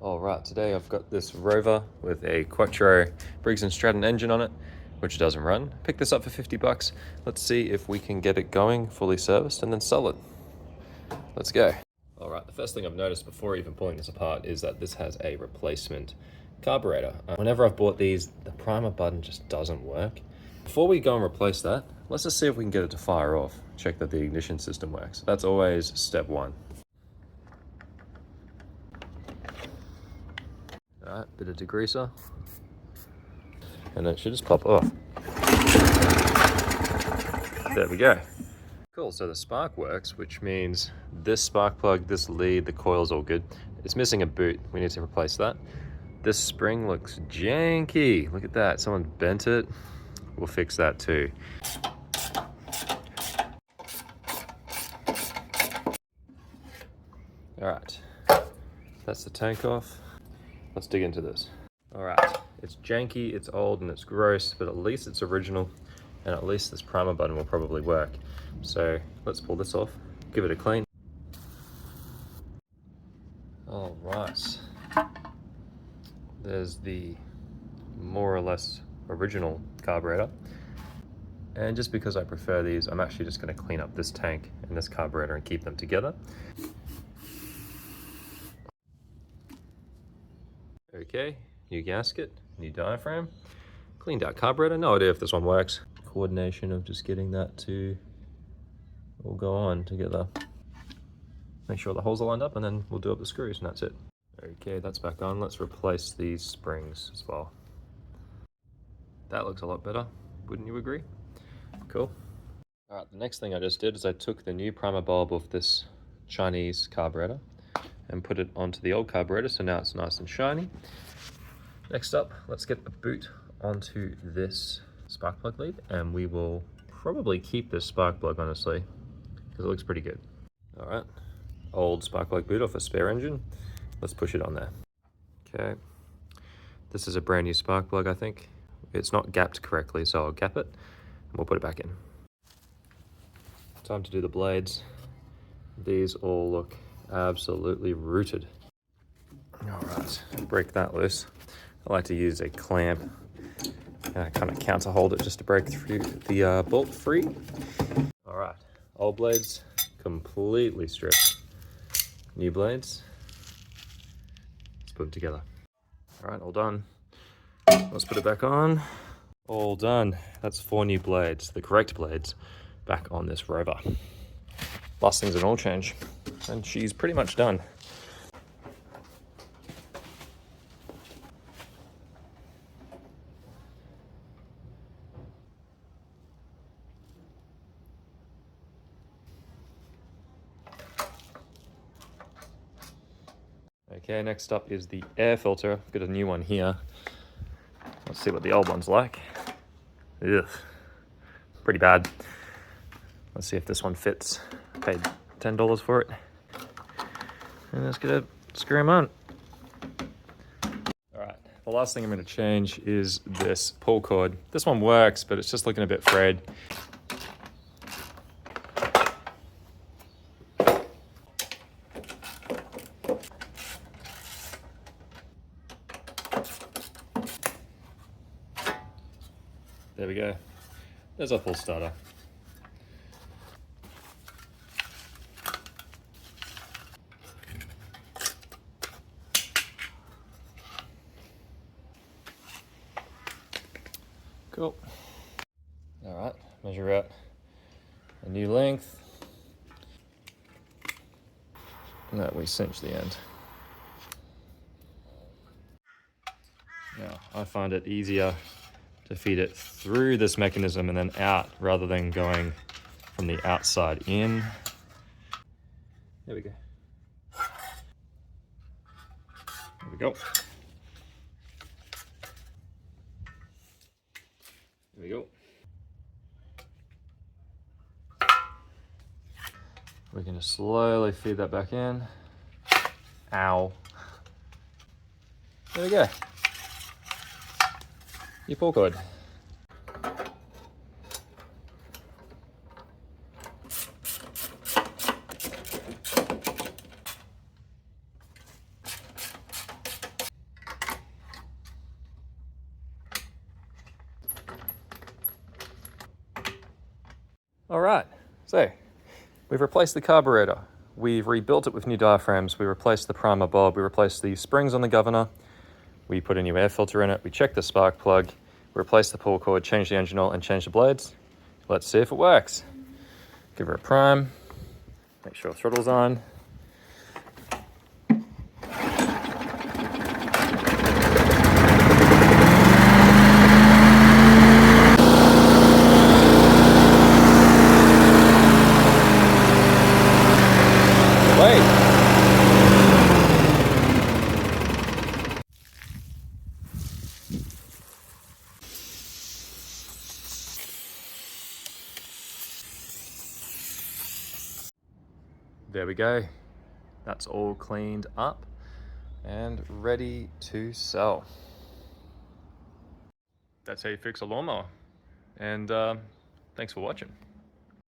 Alright, today I've got this Rover with a Quattro Briggs and Stratton engine on it, which doesn't run. Picked this up for 50 bucks. Let's see if we can get it going, fully serviced, and then sell it. Let's go. Alright, the first thing I've noticed before even pulling this apart is that this has a replacement carburetor. Whenever I've bought these, the primer button just doesn't work. Before we go and replace that, let's just see if we can get it to fire off. Check that the ignition system works. That's always step one. Alright, bit of degreaser. And it should just pop off. There we go. Cool, so the spark works, which means this spark plug, this lead, the coil's all good. It's missing a boot. We need to replace that. This spring looks janky. Look at that, someone bent it. We'll fix that too. Alright, that's the tank off. Let's dig into this. Alright, it's janky, it's old, and it's gross, but at least it's original, and at least this primer button will probably work. So let's pull this off, give it a clean. Alright, there's the more or less original carburetor. And just because I prefer these, I'm actually just going to clean up this tank and this carburetor and keep them together. Okay, new gasket, new diaphragm, cleaned out carburetor. No idea if this one works. Coordination of just getting that to all go on together. Make sure the holes are lined up, and then we'll do up the screws, and that's it. Okay, that's back on. Let's replace these springs as well. That looks a lot better, wouldn't you agree? Cool. All right, the next thing I just did is I took the new primer bulb off this Chinese carburetor and put it onto the old carburetor, so now it's nice and shiny. Next up, let's get a boot onto this spark plug lead, and we will probably keep this spark plug, honestly, because it looks pretty good. All right, old spark plug boot off a spare engine. Let's push it on there. Okay, this is a brand new spark plug, I think. It's not gapped correctly, so I'll gap it, and we'll put it back in. Time to do the blades. These all look absolutely rooted. All right, break that loose. I like to use a clamp, kind of counter hold it just to break through the bolt free. All right, old blades completely stripped. New blades, let's put them together. All right, all done. Let's put it back on. All done. That's 4 new blades, the correct blades, back on this Rover. Last thing's an oil change, and she's pretty much done. Okay, next up is the air filter. I've got a new one here. Let's see what the old one's like. Ugh, pretty bad. Let's see if this one fits. Paid $10 for it. And let's get a screw them on. All right, the last thing I'm going to change is this pull cord. This one works, but it's just looking a bit frayed. There we go. There's our full starter. Cool. All right, measure out a new length. And that we cinch the end. Now, I find it easier to feed it through this mechanism and then out rather than going from the outside in. There we go. There we go. There we go. We can just slowly feed that back in. Ow. There we go. Your pull cord. All right, so we've replaced the carburetor. We've rebuilt it with new diaphragms. We replaced the primer bulb. We replaced the springs on the governor. We put a new air filter in it. We checked the spark plug. We replaced the pull cord, changed the engine oil, and changed the blades. Let's see if it works. Give her a prime. Make sure the throttle's on. There we go. That's all cleaned up and ready to sell. That's how you fix a lawnmower. And thanks for watching.